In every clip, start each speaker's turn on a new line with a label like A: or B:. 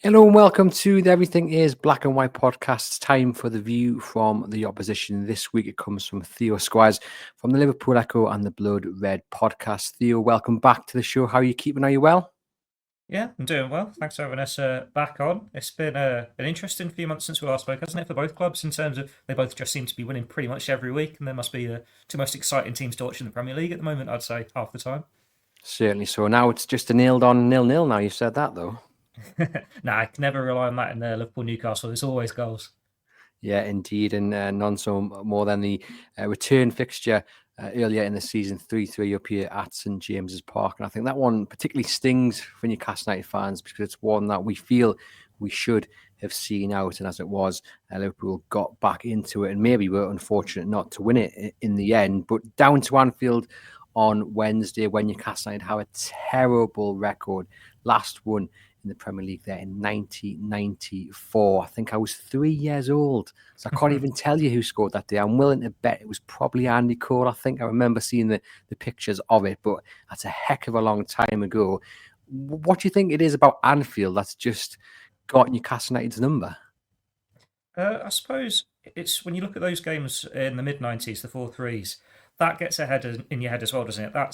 A: Hello and welcome to the Everything is Black and White podcast. It's time for the view from the opposition. This week it comes from Theo Squires from the Liverpool Echo and the Blood Red podcast. Theo, welcome back to the show. How are you keeping? Are you well?
B: Yeah, I'm doing well. Thanks for having us back on. It's been an interesting few months since we last spoke, hasn't it, for both clubs in terms of they both just seem to be winning pretty much every week, and there must be the two most exciting teams to watch in the Premier League at the moment, I'd say, half the time.
A: Certainly so. Now it's just a nailed on 0-0 now. You've said that though.
B: Nah, I can never rely on that in Liverpool Newcastle. There's always goals.
A: Yeah, indeed. And none so more than the return fixture earlier in the season, 3-3 up here at St James's Park. And I think that one particularly stings for Newcastle United fans because it's one that we feel we should have seen out. And as it was, Liverpool got back into it and maybe were unfortunate not to win it in the end. But down to Anfield on Wednesday when Newcastle United have a terrible record. Last one in the Premier League there in 1994. I think I was 3 years old. So I can't even tell you who scored that day. I'm willing to bet it was probably Andy Cole. I think I remember seeing the pictures of it, but that's a heck of a long time ago. What do you think it is about Anfield that's just got Newcastle United's number?
B: I suppose it's when you look at those games in the mid 90s, the 4-3s, that gets ahead in your head as well, doesn't it? That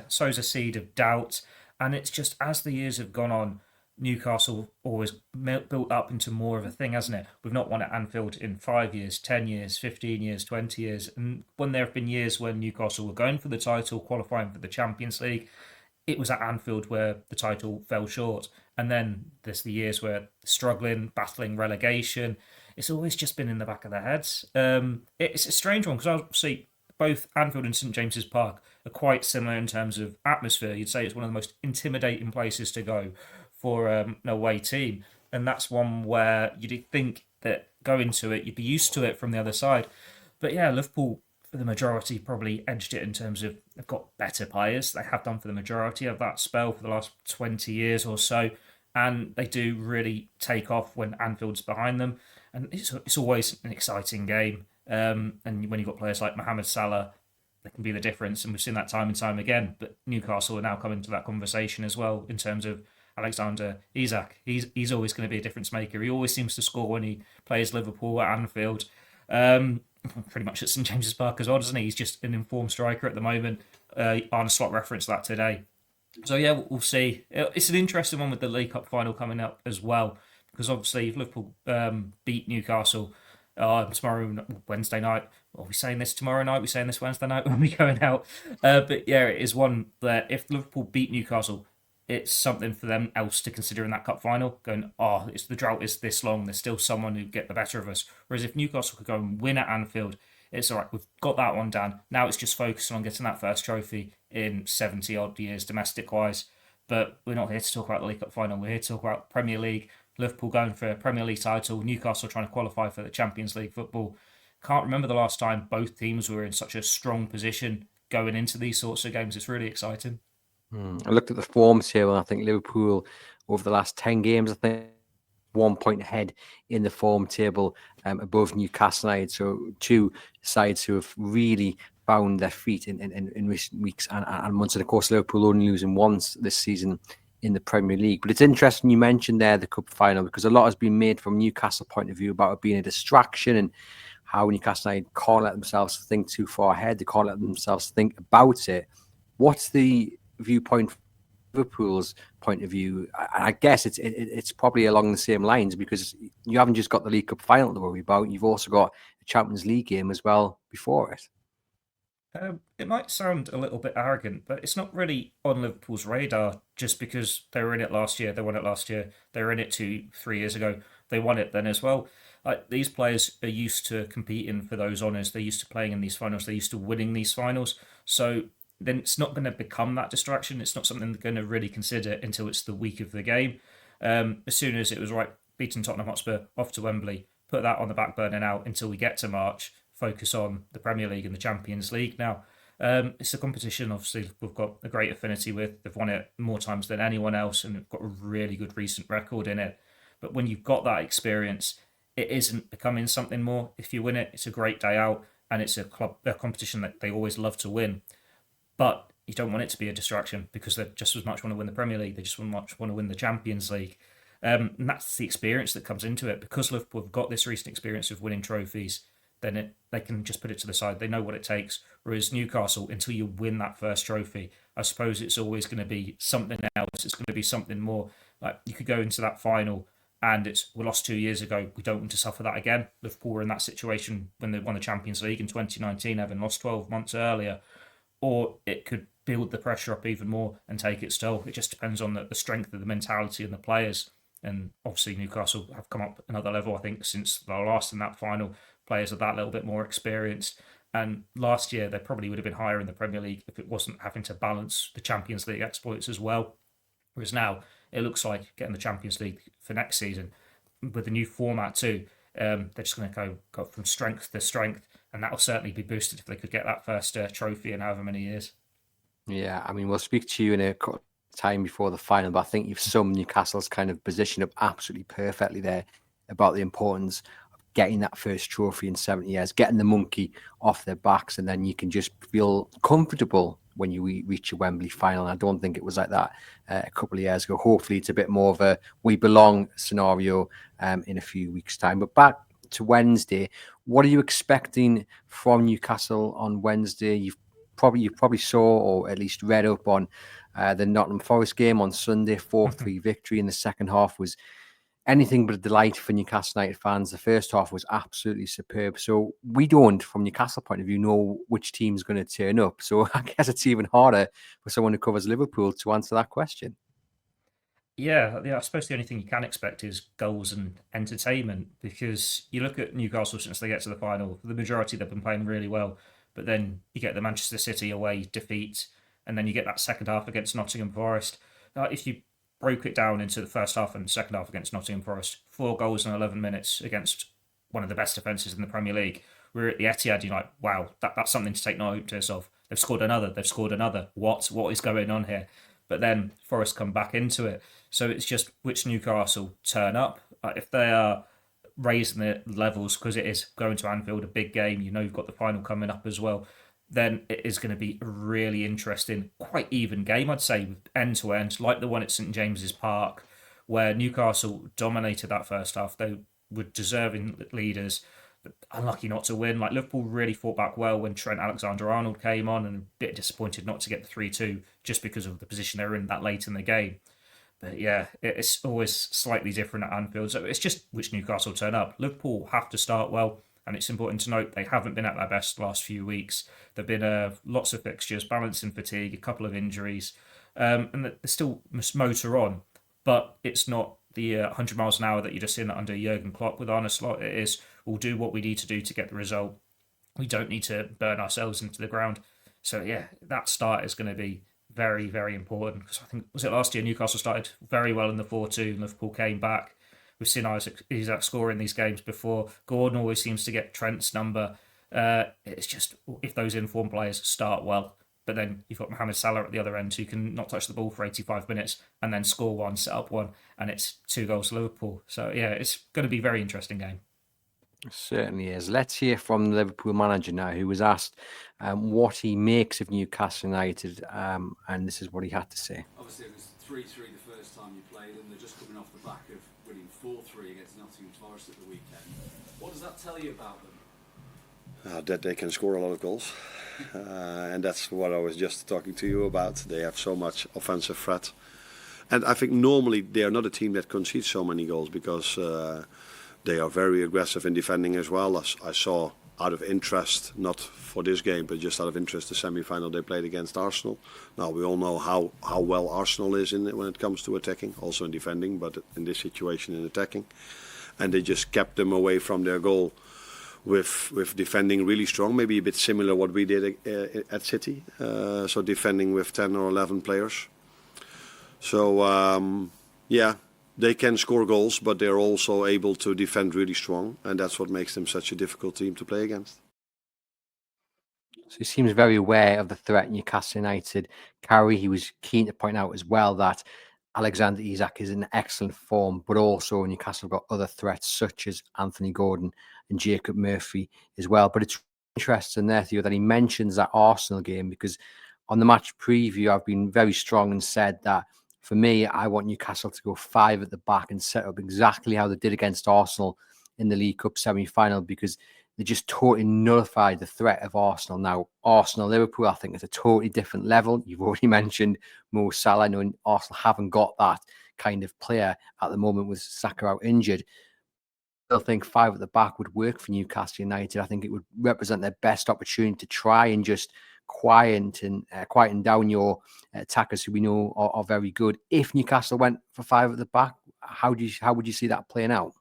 B: sows a seed of doubt. And it's just as the years have gone on, Newcastle always built up into more of a thing, hasn't it? We've not won at Anfield in 5 years, 10 years, 15 years, 20 years. And when there have been years when Newcastle were going for the title, qualifying for the Champions League, it was at Anfield where the title fell short. And then there's the years where struggling, battling relegation. It's always just been in the back of their heads. It's a strange one because obviously both Anfield and St James's Park are quite similar in terms of atmosphere. You'd say it's one of the most intimidating places to go for an away team. And that's one where you'd think that going to it, you'd be used to it from the other side. But yeah, Liverpool, for the majority, probably edged it in terms of they've got better players. They have done for the majority of that spell for the last 20 years or so. And they do really take off when Anfield's behind them. And it's always an exciting game. And when you've got players like Mohamed Salah, they can be the difference. And we've seen that time and time again. But Newcastle are now coming to that conversation as well in terms of Alexander Isak. He's always going to be a difference maker. He always seems to score when he plays Liverpool at Anfield. Pretty much at St James's Park as well, doesn't he? He's just an informed striker at the moment. Arne Slot referenced that today. So yeah, we'll see. It's an interesting one with the League Cup final coming up as well, because obviously if Liverpool beat Newcastle tomorrow, Wednesday night. Are we saying this tomorrow night? Are we saying this Wednesday night when we're going out? But yeah, it is one that if Liverpool beat Newcastle, it's something for them else to consider in that cup final. Going, it's the drought is this long. There's still someone who get the better of us. Whereas if Newcastle could go and win at Anfield, it's all right. We've got that one down. Now it's just focusing on getting that first trophy in 70 odd years, domestic wise. But we're not here to talk about the League Cup final. We're here to talk about Premier League. Liverpool going for a Premier League title. Newcastle trying to qualify for the Champions League football. Can't remember the last time both teams were in such a strong position going into these sorts of games. It's really exciting.
A: I looked at the forms here, and I think Liverpool over the last 10 games, I think 1 point ahead in the form table above Newcastle United. So two sides who have really found their feet in recent weeks and months. And of course, Liverpool only losing once this season in the Premier League. But it's interesting you mentioned there the cup final, because a lot has been made from Newcastle point of view about it being a distraction and how Newcastle United can't let themselves think too far ahead. They can't let themselves think about it. What's the viewpoint from Liverpool's point of view? I guess it's probably along the same lines, because you haven't just got the League Cup final to worry about. You've also got a Champions League game as well before it.
B: It might sound a little bit arrogant, but it's not really on Liverpool's radar just because they were in it last year. They won it last year. They were in it 3 years ago. They won it then as well. Like, these players are used to competing for those honours. They're used to playing in these finals. They're used to winning these finals. So then it's not going to become that distraction. It's not something they're going to really consider until it's the week of the game. As soon as it was right, beating Tottenham Hotspur off to Wembley, put that on the back burner now until we get to March. Focus on the Premier League and the Champions League now. It's a competition, obviously, we've got a great affinity with. They've won it more times than anyone else, and they've got a really good recent record in it. But when you've got that experience, it isn't becoming something more. If you win it, it's a great day out, and it's a competition that they always love to win. But you don't want it to be a distraction because they just as much want to win the Premier League. They just as much want to win the Champions League. And that's the experience that comes into it. Because Liverpool have got this recent experience of winning trophies, then they can just put it to the side. They know what it takes. Whereas Newcastle, until you win that first trophy, I suppose it's always going to be something else. It's going to be something more. Like, you could go into that final and we lost 2 years ago. We don't want to suffer that again. Liverpool were in that situation when they won the Champions League in 2019, having lost 12 months earlier. Or it could build the pressure up even more and take its toll. It just depends on the strength of the mentality and the players. And obviously Newcastle have come up another level, I think, since the last in that final. Players are that little bit more experienced. And last year they probably would have been higher in the Premier League if it wasn't having to balance the Champions League exploits as well. Whereas now it looks like getting the Champions League for next season with the new format too. They're just going to go from strength to strength, and that will certainly be boosted if they could get that first trophy in however many years.
A: Yeah, I mean, we'll speak to you in a time before the final, but I think you've summed Newcastle's kind of position up absolutely perfectly there about the importance of getting that first trophy in 70 years, getting the monkey off their backs, and then you can just feel comfortable when you reach a Wembley final. And I don't think it was like that a couple of years ago. Hopefully it's a bit more of a we belong scenario in a few weeks' time. But back to Wednesday, what are you expecting from Newcastle on Wednesday? You probably saw or at least read up on the Nottingham Forest game on Sunday. 4-3 victory in the second half was anything but a delight for Newcastle United fans. The first half was absolutely superb. So we don't, from Newcastle point of view, know which team's going to turn up. So I guess it's even harder for someone who covers Liverpool to answer that question.
B: Yeah, I suppose the only thing you can expect is goals and entertainment, because you look at Newcastle since they get to the final, for the majority they've been playing really well, but then you get the Manchester City away defeat, and then you get that second half against Nottingham Forest. If you broke it down into the first half and second half against Nottingham Forest, 4 goals in 11 minutes against one of the best defences in the Premier League. We're at the Etihad, you're like, wow, that's something to take notice of. They've scored another. What is going on here? But then Forest come back into it. So it's just which Newcastle turn up. If they are raising the levels, because it is going to Anfield, a big game, you've got the final coming up as well, then it is going to be a really interesting, quite even game, I'd say, end to end, like the one at St James's Park, where Newcastle dominated that first half. They were deserving leaders, but unlucky not to win. Like, Liverpool really fought back well when Trent Alexander-Arnold came on, and a bit disappointed not to get the 3-2 just because of the position they were in that late in the game. But yeah, it's always slightly different at Anfield. So it's just which Newcastle turn up. Liverpool have to start well, and it's important to note they haven't been at their best the last few weeks. There've been lots of fixtures, balancing fatigue, a couple of injuries, and they still must motor on. But it's not the 100 miles an hour that you're just seeing under Jurgen Klopp with Arne Slot. It is, we'll do what we need to do to get the result. We don't need to burn ourselves into the ground. So yeah, that start is going to be very, very important, because I think, was it last year, Newcastle started very well in the 4-2 and Liverpool came back. We've seen Isaac score in these games before. Gordon always seems to get Trent's number. It's just, if those informed players start well, but then you've got Mohamed Salah at the other end who can not touch the ball for 85 minutes and then score one, set up one, and it's 2 goals to Liverpool. So yeah, it's going to be a very interesting game.
A: It certainly is. Let's hear from the Liverpool manager now, who was asked what he makes of Newcastle United, and this is what he had to say.
C: Obviously, it was 3-3 the first time you played, and they're just coming off the back of winning 4-3 against Nottingham Forest at the weekend. What does that tell you about them?
D: That they can score a lot of goals, and that's what I was just talking to you about. They have so much offensive threat, and I think normally they are not a team that concedes so many goals, because they are very aggressive in defending as well. As I saw, out of interest, not for this game, but just out of interest, the semi-final they played against Arsenal. Now, we all know how well Arsenal is when it comes to attacking, also in defending, but in this situation in attacking. And they just kept them away from their goal with defending really strong, maybe a bit similar what we did at City. So defending with 10 or 11 players. So, yeah. They can score goals, but they're also able to defend really strong, and that's what makes them such a difficult team to play against.
A: So he seems very aware of the threat Newcastle United carry. He was keen to point out as well that Alexander Isak is in excellent form, but also Newcastle have got other threats such as Anthony Gordon and Jacob Murphy as well. But it's interesting there, Theo, that he mentions that Arsenal game, because on the match preview, I've been very strong and said that For me, I want Newcastle to go 5 at the back and set up exactly how they did against Arsenal in the League Cup semi-final, because they just totally nullified the threat of Arsenal. Now, Arsenal, Liverpool, I think it's a totally different level. You've already mentioned Mo Salah, knowing Arsenal haven't got that kind of player at the moment with Saka out injured. I still think 5 at the back would work for Newcastle United. I think it would represent their best opportunity to try and just quieten down your attackers, who we know are very good. If Newcastle went for 5 at the back, how would you see that playing out?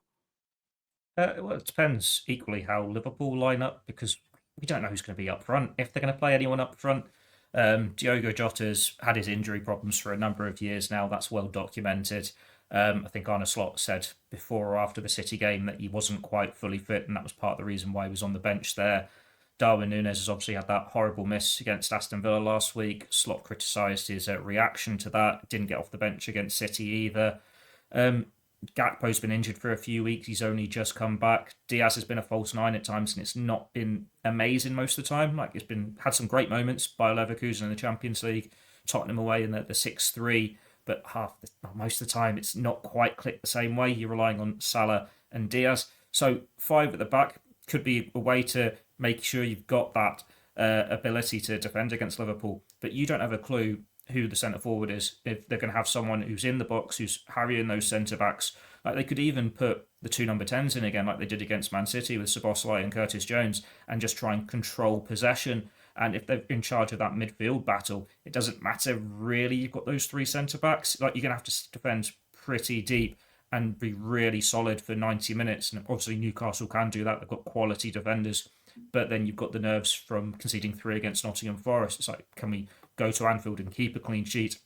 B: Well, it depends equally how Liverpool line up, because we don't know who's going to be up front. If they're going to play anyone up front, Diogo Jota's had his injury problems for a number of years now. That's well documented. I think Arne Slot said before or after the City game that he wasn't quite fully fit, and that was part of the reason why he was on the bench there. Darwin Núñez has obviously had that horrible miss against Aston Villa last week. Slot criticised his reaction to that. Didn't get off the bench against City either. Gakpo's been injured for a few weeks. He's only just come back. Diaz has been a false nine at times, and it's not been amazing most of the time. Like, it's been had some great moments by Leverkusen in the Champions League, Tottenham away in the 6-3, but most of the time it's not quite clicked the same way. You're relying on Salah and Diaz. So 5 at the back could be a way to make sure you've got that ability to defend against Liverpool, but you don't have a clue who the centre forward is. If they're going to have someone who's in the box, who's harrying those centre backs. Like, they could even put the 2 number 10s in again, like they did against Man City with Szoboszlai and Curtis Jones, and just try and control possession. And if they're in charge of that midfield battle, it doesn't matter really. You've got those 3 centre backs. Like, you're going to have to defend pretty deep and be really solid for 90 minutes. And obviously Newcastle can do that. They've got quality defenders. But then you've got the nerves from conceding 3 against Nottingham Forest. It's like, can we go to Anfield and keep a clean sheet,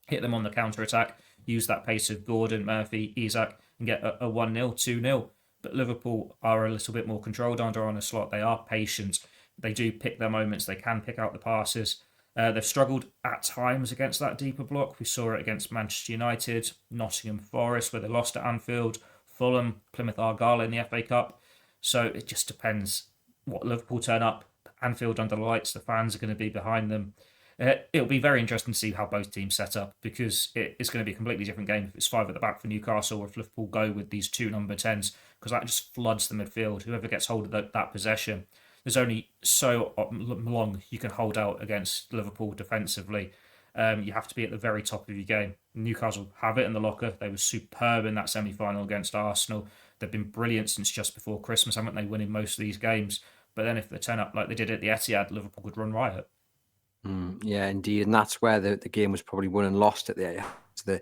B: hit them on the counter-attack, use that pace of Gordon, Murphy, Isak, and get a 1-0, 2-0. But Liverpool are a little bit more controlled under Arne Slot. They are patient. They do pick their moments. They can pick out the passes. They've struggled at times against that deeper block. We saw it against Manchester United, Nottingham Forest, where they lost at Anfield, Fulham, Plymouth Argyle in the FA Cup. So it just depends what Liverpool turn up. Anfield under the lights, the fans are going to be behind them. It'll be very interesting to see how both teams set up, because it's going to be a completely different game if it's 5 at the back for Newcastle, or if Liverpool go with these 2 number 10s, because that just floods the midfield. Whoever gets hold of that possession, there's only so long you can hold out against Liverpool defensively. You have to be at the very top of your game. Newcastle have it in the locker. They were superb in that semi-final against Arsenal. They've been brilliant since just before Christmas, haven't they, winning most of these games? But then if they turn up like they did at the Etihad, Liverpool could run riot.
A: Yeah, indeed. And that's where the game was probably won and lost at the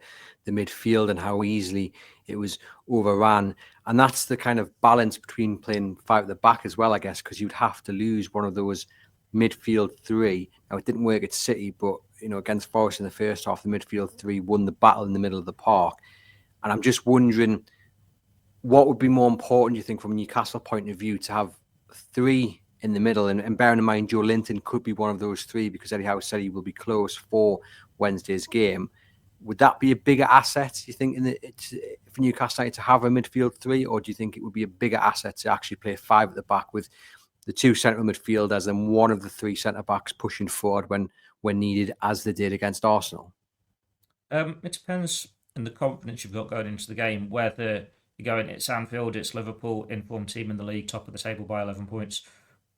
A: midfield, and how easily it was overran. And that's the kind of balance between playing 5 at the back as well, I guess, because you'd have to lose one of those midfield 3. Now, it didn't work at City, but against Forest in the first half, the midfield 3 won the battle in the middle of the park. And I'm just wondering, what would be more important, do you think, from a Newcastle point of view, to have 3 in the middle, and bearing in mind Joe Linton could be one of those 3, because Eddie Howe said he will be close for Wednesday's game. Would that be a bigger asset, do you think, for Newcastle United to have a midfield 3, or do you think it would be a bigger asset to actually play 5 at the back with the 2 central midfielders and one of the 3 centre backs pushing forward when needed, as they did against Arsenal?
B: It depends on the confidence you've got going into the game, whether you're going, it's Anfield, it's Liverpool, informed team in the league, top of the table by 11 points,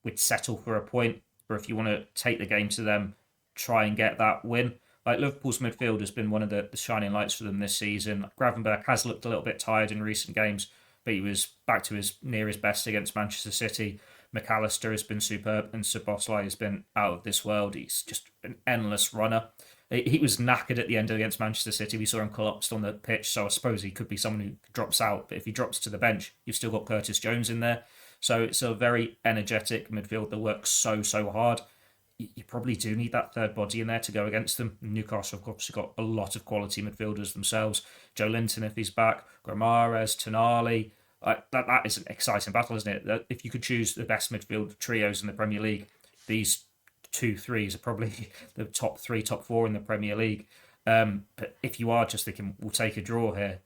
B: would settle for a point, or if you want to take the game to them, try and get that win. Like, Liverpool's midfield has been one of the shining lights for them this season. Gravenberch has looked a little bit tired in recent games, but he was back to his best against Manchester City. McAllister has been superb, and Szoboszlai has been out of this world. He's just an endless runner. He was knackered at the end against Manchester City. We saw him collapsed on the pitch, so I suppose he could be someone who drops out. But if he drops to the bench, you've still got Curtis Jones in there. So it's a very energetic midfield that works so hard. You probably do need that third body in there to go against them. Newcastle have obviously got a lot of quality midfielders themselves. Joe Linton, if he's back, Gramares, Tonali. That is an exciting battle, isn't it? That if you could choose the best midfield trios in the Premier League, these 2-3s are probably the top 3, top 4 in the Premier League. But if you are just thinking, we'll take a draw here,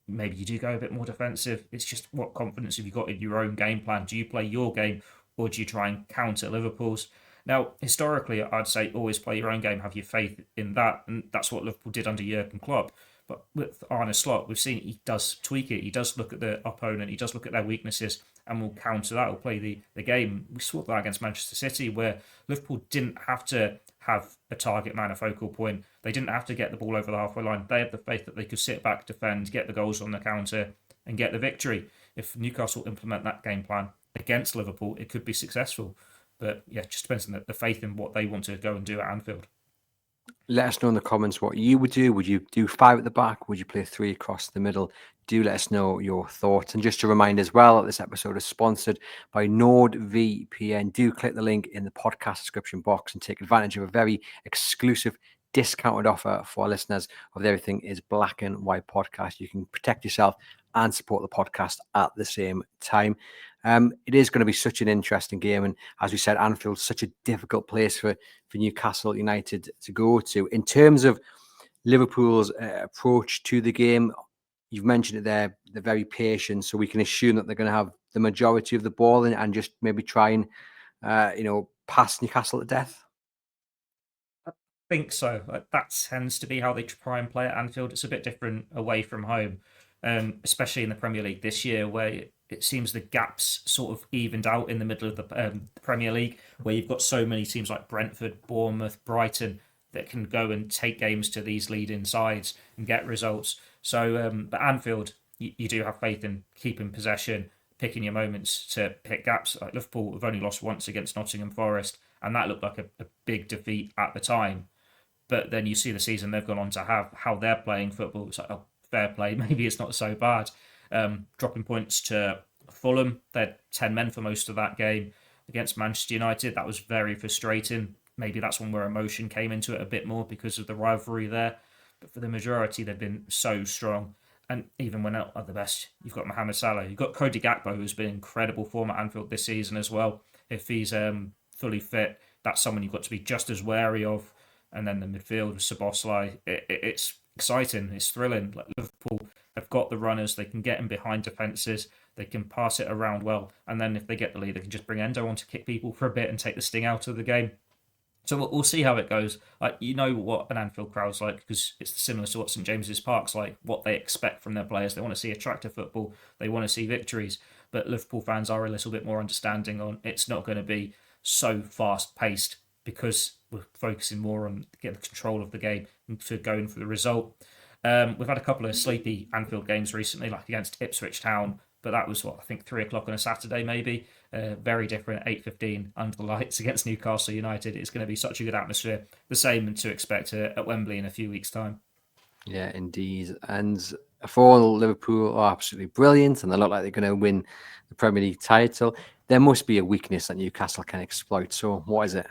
B: maybe you do go a bit more defensive. It's just, what confidence have you got in your own game plan? Do you play your game, or do you try and counter Liverpool's? Now, historically, I'd say always play your own game, have your faith in that, and that's what Liverpool did under Jurgen Klopp. But with Arne Slot, we've seen he does tweak it. He does look at the opponent. He does look at their weaknesses and will counter that. Will play the game. We saw that against Manchester City, where Liverpool didn't have to have a target man, a focal point. They didn't have to get the ball over the halfway line. They had the faith that they could sit back, defend, get the goals on the counter, and get the victory. If Newcastle implement that game plan against Liverpool, it could be successful. But yeah, it just depends on the faith in what they want to go and do at Anfield.
A: Let us know in the comments what you would do. Would you do 5 at the back? Would you play 3 across the middle? Do let us know your thoughts. And just to remind as well, this episode is sponsored by NordVPN. Do click the link in the podcast description box and take advantage of a very exclusive discounted offer for our listeners of the Everything is Black and White podcast. You can protect yourself and support the podcast at the same time. It is going to be such an interesting game. And as we said, Anfield's such a difficult place for Newcastle United to go to. In terms of Liverpool's approach to the game, you've mentioned it there, they're very patient. So we can assume that they're going to have the majority of the ball and just maybe try and, pass Newcastle to death.
B: I think so. That tends to be how they try and play at Anfield. It's a bit different away from home, especially in the Premier League this year, where it seems the gaps sort of evened out in the middle of the Premier League, where you've got so many teams like Brentford, Bournemouth, Brighton that can go and take games to these leading sides and get results. So, but Anfield, you do have faith in keeping possession, picking your moments to pick gaps. Like Liverpool have only lost once against Nottingham Forest, and that looked like a big defeat at the time. But then you see the season they've gone on to have, how they're playing football. It's like, oh, fair play, maybe it's not so bad. Dropping points to Fulham, they had 10 men for most of that game. Against Manchester United, that was very frustrating. Maybe that's one where emotion came into it a bit more because of the rivalry there. But for the majority, they've been so strong. And even when out at the best, you've got Mohamed Salah. You've got Cody Gakpo, who's been in incredible form at Anfield this season as well. If he's fully fit, that's someone you've got to be just as wary of. And then the midfield, Szoboszlai, it's exciting, it's thrilling. Like Liverpool have got the runners, they can get in behind defences, they can pass it around well, and then if they get the lead, they can just bring Endo on to kick people for a bit and take the sting out of the game. So we'll see how it goes. You know what an Anfield crowd's like, because it's similar to what St James's Park's like, what they expect from their players. They want to see attractive football, they want to see victories, but Liverpool fans are a little bit more understanding on it's not going to be so fast-paced because we're focusing more on getting control of the game and for going for the result. We've had a couple of sleepy Anfield games recently, like against Ipswich Town, but that was, I think 3 o'clock on a Saturday maybe. Very different, 8:15 under the lights against Newcastle United. It's going to be such a good atmosphere. The same to expect at Wembley in a few weeks' time.
A: Yeah, indeed. And for Liverpool are absolutely brilliant and they look like they're going to win the Premier League title. There must be a weakness that Newcastle can exploit. So what is it?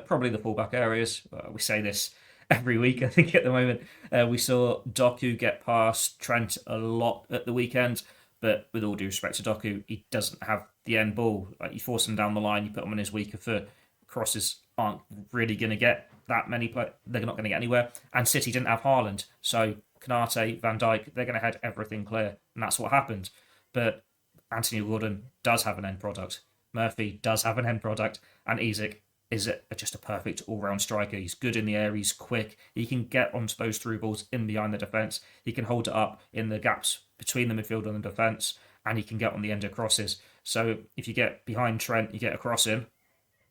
B: Probably the fullback areas. We say this every week, I think, at the moment. We saw Doku get past Trent a lot at the weekend, but with all due respect to Doku, he doesn't have the end ball. Like, you force him down the line, you put him on his weaker foot. Crosses aren't really going to get that many they're not going to get anywhere. And City didn't have Haaland, so Konate, Van Dijk, they're going to head everything clear, and that's what happened. But Anthony Gordon does have an end product. Murphy does have an end product, and Isak is just a perfect all-round striker. He's good in the air, he's quick, he can get onto those through balls in behind the defence, he can hold it up in the gaps between the midfield and the defence, and he can get on the end of crosses. So if you get behind Trent, you get a cross in,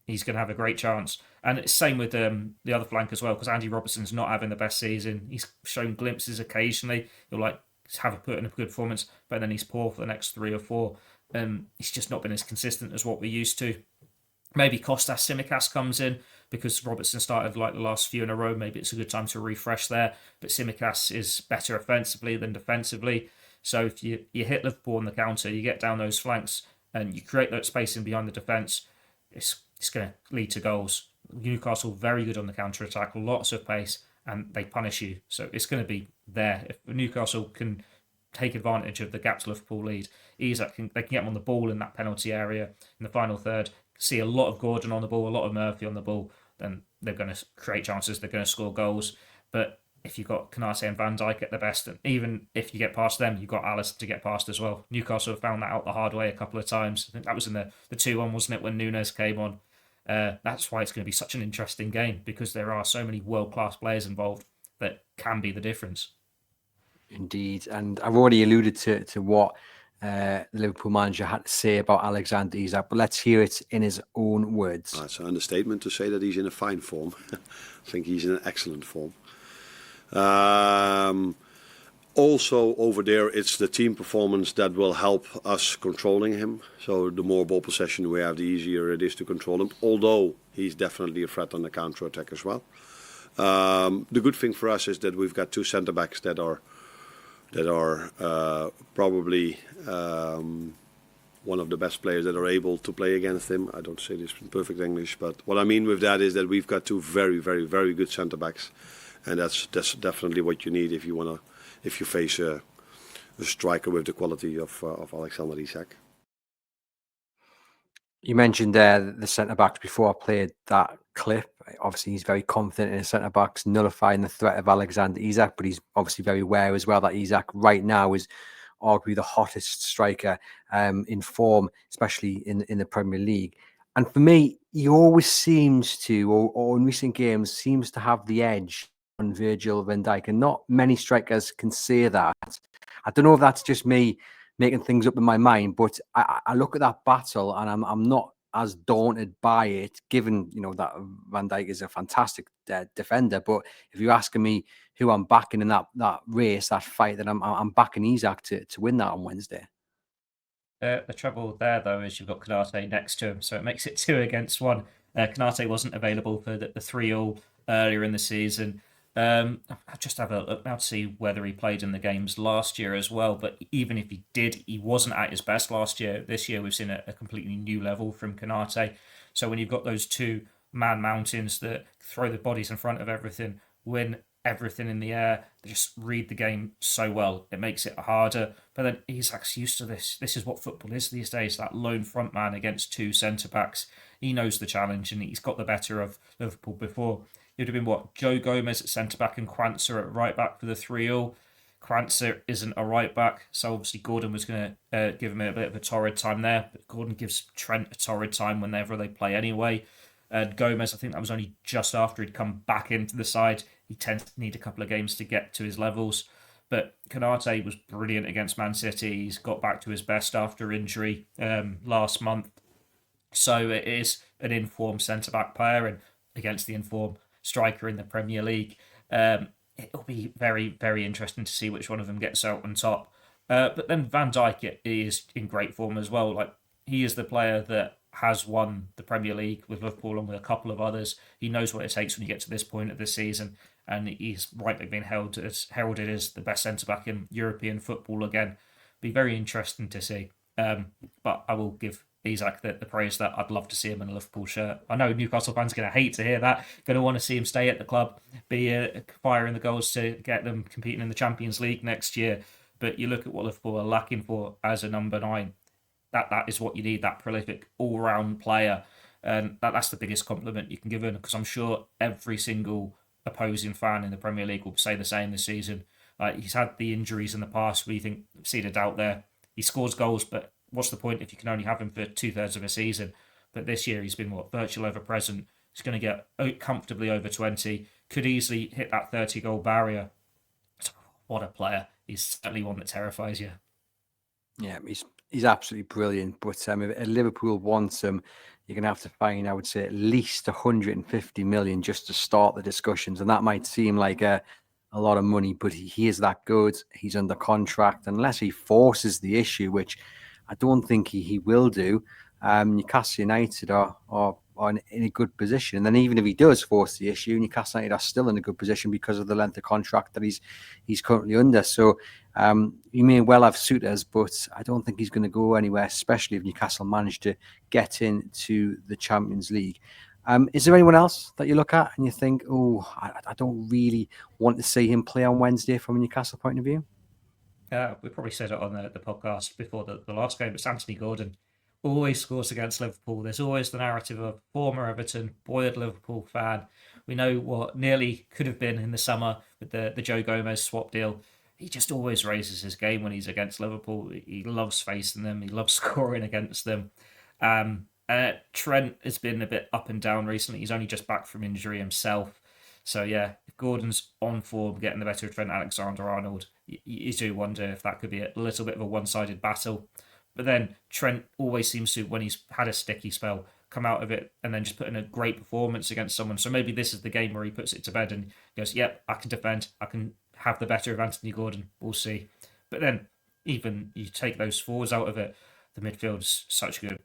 B: he's going to have a great chance. And it's same with the other flank as well, because Andy Robertson's not having the best season. He's shown glimpses occasionally. He'll put in a good performance, but then he's poor for the next 3 or 4. He's just not been as consistent as what we're used to. Maybe Kostas Tsimikas comes in because Robertson started like the last few in a row. Maybe it's a good time to refresh there. But Tsimikas is better offensively than defensively. So if you hit Liverpool on the counter, you get down those flanks and you create that space in behind the defence, it's going to lead to goals. Newcastle very good on the counter attack, lots of pace, and they punish you. So it's going to be there. If Newcastle can take advantage of the gaps Liverpool lead, they can get them on the ball in that penalty area in the final third. See a lot of Gordon on the ball, a lot of Murphy on the ball, then they're going to create chances, they're going to score goals. But if you've got Konate and Van Dijk at the best, and even if you get past them, you've got Alisson to get past as well. Newcastle have found that out the hard way a couple of times. I think that was in the 2-1, wasn't it, when Nunes came on. That's why it's going to be such an interesting game, because there are so many world-class players involved that can be the difference.
A: Indeed, and I've already alluded to what the Liverpool manager had to say about Alexander Isak, but let's hear it in his own words.
D: It's an understatement to say that he's in a fine form. I think he's in an excellent form. Also over there, it's the team performance that will help us controlling him. So the more ball possession we have, the easier it is to control him. Although he's definitely a threat on the counter attack as well. The good thing for us is that we've got two centre backs that are probably one of the best players that are able to play against him. I don't say this in perfect English, but what I mean with that is that we've got two very, very, very good centre backs, and that's definitely what you need if you face a striker with the quality of Alexander Isak.
A: You mentioned the centre backs before I played that clip. Obviously, he's very confident in his centre backs, nullifying the threat of Alexander Isak, but he's obviously very aware as well that Isak right now is arguably the hottest striker in form, especially in the Premier League. And for me, he always seems to, or in recent games, seems to have the edge on Virgil van Dijk, and not many strikers can say that. I don't know if that's just me making things up in my mind, but I look at that battle and I'm not as daunted by it, given that Van Dijk is a fantastic defender. But if you're asking me who I'm backing in that race, that fight, then I'm backing Isak to win that on Wednesday.
B: The trouble there, though, is you've got Konate next to him, so it makes it 2-1. Konate wasn't available for the 3-3 earlier in the season. I'll just have a look now to see whether he played in the games last year as well. But even if he did, he wasn't at his best last year. This year, we've seen a completely new level from Konate. So when you've got those two man mountains that throw the bodies in front of everything, win everything in the air, they just read the game so well. It makes it harder. But then Isak's used to this. This is what football is these days, that lone front man against two centre-backs. He knows the challenge, and he's got the better of Liverpool before. It would have been Joe Gomez at centre-back and Quansah at right-back for the 3-3. Quansah isn't a right-back, so obviously Gordon was going to give him a bit of a torrid time there, but Gordon gives Trent a torrid time whenever they play anyway. Gomez, I think that was only just after he'd come back into the side. He tends to need a couple of games to get to his levels. But Konate was brilliant against Man City. He's got back to his best after injury last month. So it is an informed centre-back player, and against the informed striker in the Premier League. It'll be very, very interesting to see which one of them gets out on top. But then Van Dijk is in great form as well. Like, he is the player that has won the Premier League with Liverpool and with a couple of others. He knows what it takes when you get to this point of the season, and he's rightly been heralded as the best centre-back in European football again. Be very interesting to see. But I will give Isak the praise that I'd love to see him in a Liverpool shirt. I know Newcastle fans are going to hate to hear that, going to want to see him stay at the club, be firing the goals to get them competing in the Champions League next year. But you look at what Liverpool are lacking for as a number 9. That is what you need, that prolific all-round player. And that's the biggest compliment you can give him, because I'm sure every single opposing fan in the Premier League will say the same this season. He's had the injuries in the past where you think, seed of doubt there. He scores goals, but what's the point if you can only have him for 2/3 of a season? But this year he's been virtual ever present. He's going to get comfortably over 20. Could easily hit that 30-goal barrier. What a player! He's certainly one that terrifies you.
A: Yeah, he's absolutely brilliant. But if Liverpool wants him, you're going to have to find, I would say, at least 150 million just to start the discussions, and that might seem like a lot of money, but he is that good. He's under contract, unless he forces the issue, which I don't think he will do. Newcastle United are in a good position. And then even if he does force the issue, Newcastle United are still in a good position because of the length of contract that he's currently under. So he may well have suitors, but I don't think he's going to go anywhere, especially if Newcastle manage to get into the Champions League. Is there anyone else that you look at and you think, I don't really want to see him play on Wednesday from a Newcastle point of view?
B: We probably said it on the podcast before the last game, but Anthony Gordon always scores against Liverpool. There's always the narrative of former Everton, bored Liverpool fan. We know what nearly could have been in the summer with the Joe Gomez swap deal. He just always raises his game when he's against Liverpool. He loves facing them. He loves scoring against them. And Trent has been a bit up and down recently. He's only just back from injury himself. So yeah, if Gordon's on form, getting the better of Trent Alexander-Arnold, you do wonder if that could be a little bit of a one-sided battle. But then Trent always seems to, when he's had a sticky spell, come out of it and then just put in a great performance against someone. So maybe this is the game where he puts it to bed and goes, yep, I can defend. I can have the better of Anthony Gordon. We'll see. But then even you take those forwards out of it, the midfield's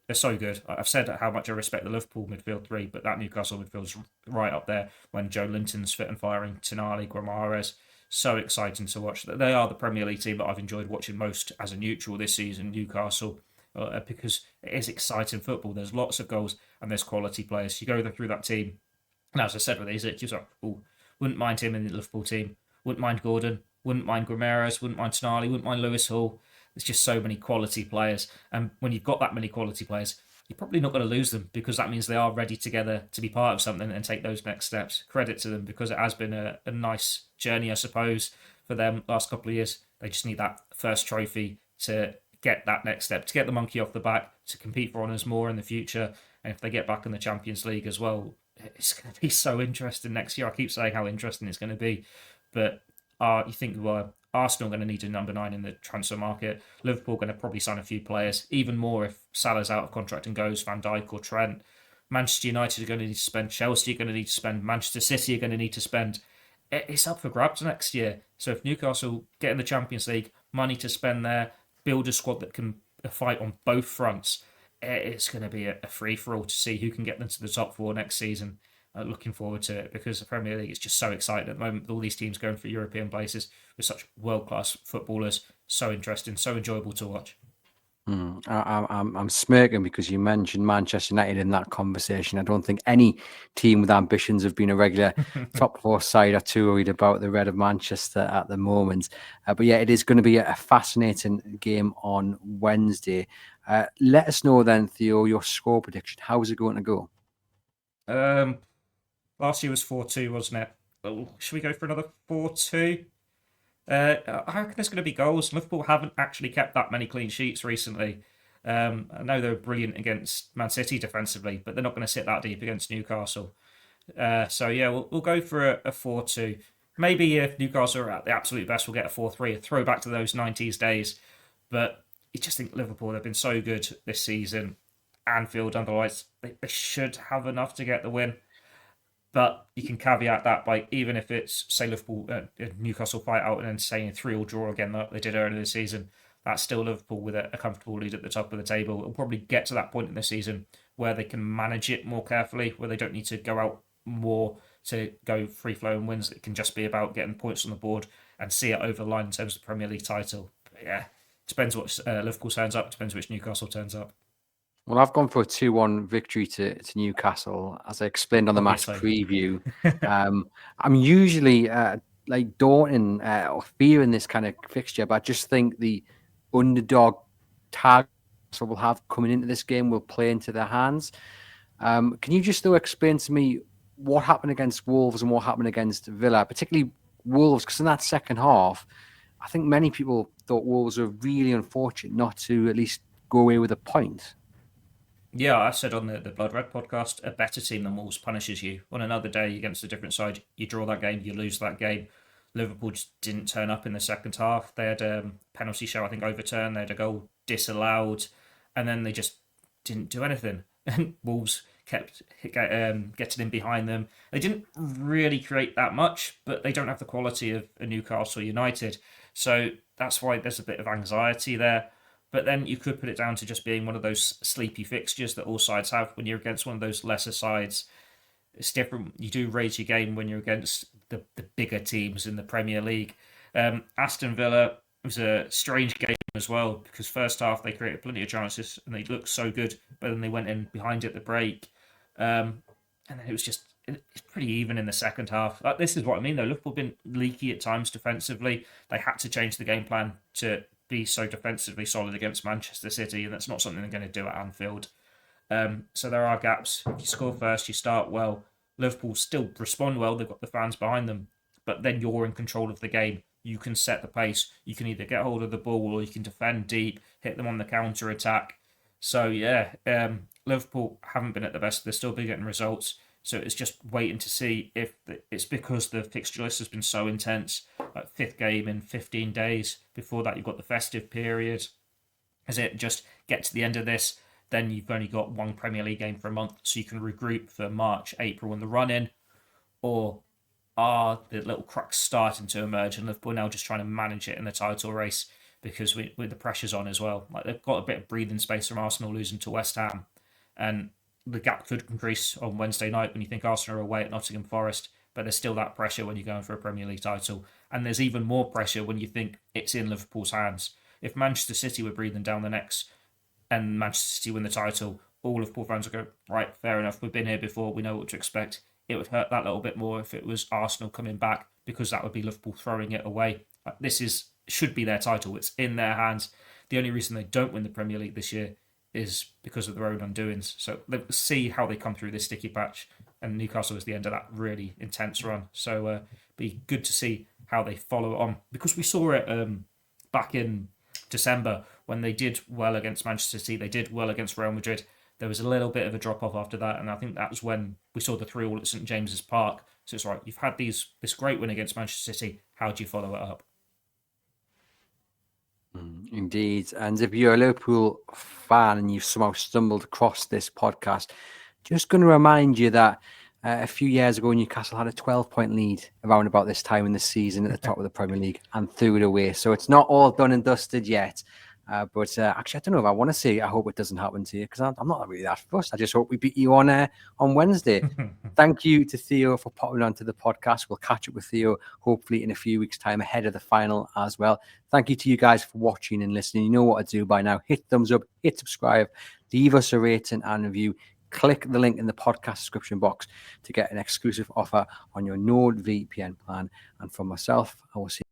B: they're so good. I've said how much I respect the Liverpool midfield three, but that Newcastle midfield's right up there when Joe Linton's fit and firing, Tonali, Guimaraes. So exciting to watch. They are the Premier League team that I've enjoyed watching most as a neutral this season, Newcastle, because it is exciting football. There's lots of goals and there's quality players. You go through that team, and as I said with Isaac, you're like, oh, wouldn't mind him in the Liverpool team, wouldn't mind Gordon, wouldn't mind Guimaraes, wouldn't mind Tonali, wouldn't mind Lewis Hall. There's just so many quality players. And when you've got that many quality players, you're probably not going to lose them because that means they are ready together to be part of something and take those next steps. Credit to them because it has been a nice journey, I suppose, for them last couple of years. They just need that first trophy to get that next step, to get the monkey off the back, to compete for honours more in the future. And if they get back in the Champions League as well, it's going to be so interesting next year. I keep saying how interesting it's going to be. But you think, well, Arsenal going to need a number 9 in the transfer market. Liverpool going to probably sign a few players, even more if Salah's out of contract and goes, Van Dijk or Trent. Manchester United are going to need to spend. Chelsea are going to need to spend. Manchester City are going to need to spend. It's up for grabs next year. So if Newcastle get in the Champions League, money to spend there, build a squad that can fight on both fronts, it's going to be a free-for-all to see who can get them to the top 4 next season. Looking forward to it because the Premier League is just so exciting at the moment with all these teams going for European places with such world-class footballers. So interesting, so enjoyable to watch.
A: I'm smirking because you mentioned Manchester United in that conversation. I don't think any team with ambitions of being a regular top 4 side are too worried about the Red of Manchester at the moment. But yeah, it is going to be a fascinating game on Wednesday. Let us know then, Theo, your score prediction. How is it going to go?
B: Last year was 4-2, wasn't it? Oh, should we go for another 4-2? I reckon there's going to be goals. Liverpool haven't actually kept that many clean sheets recently. I know they're brilliant against Man City defensively, but they're not going to sit that deep against Newcastle. So yeah, we'll go for a 4-2. Maybe if Newcastle are at the absolute best, we'll get a 4-3, a throwback to those 90s days. But you just think Liverpool, they've been so good this season. Anfield, otherwise, they should have enough to get the win. But you can caveat that by even if it's, say, Liverpool, Newcastle fight out and then saying 3-3 draw again like they did earlier this season, that's still Liverpool with a comfortable lead at the top of the table. It'll probably get to that point in the season where they can manage it more carefully, where they don't need to go out more to go free-flowing wins. It can just be about getting points on the board and see it over the line in terms of the Premier League title. But yeah, depends what Liverpool turns up, depends which Newcastle turns up.
A: Well, I've gone for a 2-1 victory to Newcastle, as I explained on the match preview. I'm usually like daunting or fearing this kind of fixture, but I just think the underdog tag will have coming into this game will play into their hands. Can you just though explain to me what happened against Wolves and what happened against Villa, particularly Wolves? Because in that second half, I think many people thought Wolves were really unfortunate not to at least go away with a point.
B: Yeah, I said on the Blood Red podcast, a better team than Wolves punishes you. On another day against a different side, you draw that game, you lose that game. Liverpool just didn't turn up in the second half. They had a penalty show, I think, overturned. They had a goal disallowed. And then they just didn't do anything. And Wolves kept getting in behind them. They didn't really create that much, but they don't have the quality of a Newcastle United. So that's why there's a bit of anxiety there. But then you could put it down to just being one of those sleepy fixtures that all sides have when you're against one of those lesser sides. It's different. You do raise your game when you're against the bigger teams in the Premier League. Aston Villa was a strange game as well because first half they created plenty of chances and they looked so good, but then they went in behind at the break. And then it was just it's pretty even in the second half. This is what I mean though. Liverpool have been leaky at times defensively. They had to change the game plan to be so defensively solid against Manchester City, and that's not something they're going to do at Anfield. So there are gaps. If you score first, you start well. Liverpool still respond well. They've got the fans behind them, but then you're in control of the game. You can set the pace. You can either get hold of the ball or you can defend deep, hit them on the counter attack. So yeah, Liverpool haven't been at the best. They're still been getting results. So it's just waiting to see if it's because the fixture list has been so intense, like 5th game in 15 days. Before that, you've got the festive period. Is it just get to the end of this, then you've only got one Premier League game for a month, so you can regroup for March, April and the run-in? Or are the little cracks starting to emerge and Liverpool now just trying to manage it in the title race because with the pressures on as well? Like, they've got a bit of breathing space from Arsenal losing to West Ham, and the gap could increase on Wednesday night when you think Arsenal are away at Nottingham Forest, but there's still that pressure when you're going for a Premier League title. And there's even more pressure when you think it's in Liverpool's hands. If Manchester City were breathing down the necks and Manchester City win the title, all Liverpool fans would go, right, fair enough, we've been here before, we know what to expect. It would hurt that little bit more if it was Arsenal coming back, because that would be Liverpool throwing it away. This should be their title. It's in their hands. The only reason they don't win the Premier League this year is because of their own undoings. So let's see how they come through this sticky patch. And Newcastle is the end of that really intense run. So be good to see how they follow it on. Because we saw it back in December when they did well against Manchester City. They did well against Real Madrid. There was a little bit of a drop-off after that. And I think that was when we saw the 3-3 at St James's Park. So it's right, you've had this great win against Manchester City. How do you follow it up?
A: Indeed. And if you're a Liverpool fan and you've somehow stumbled across this podcast, just going to remind you that a few years ago, Newcastle had a 12-point lead around about this time in the season at the top of the Premier League and threw it away. So it's not all done and dusted yet. But actually, I don't know if I want to say I hope it doesn't happen to you, because I'm not really that fussed. I just hope we beat you on Wednesday. Thank you to Theo for popping onto the podcast. We'll catch up with Theo hopefully in a few weeks' time ahead of the final as well. Thank you to you guys for watching and listening. You know what to do by now. Hit thumbs up, hit subscribe, leave us a rating and review. Click the link in the podcast description box to get an exclusive offer on your NordVPN plan. And for myself, I will see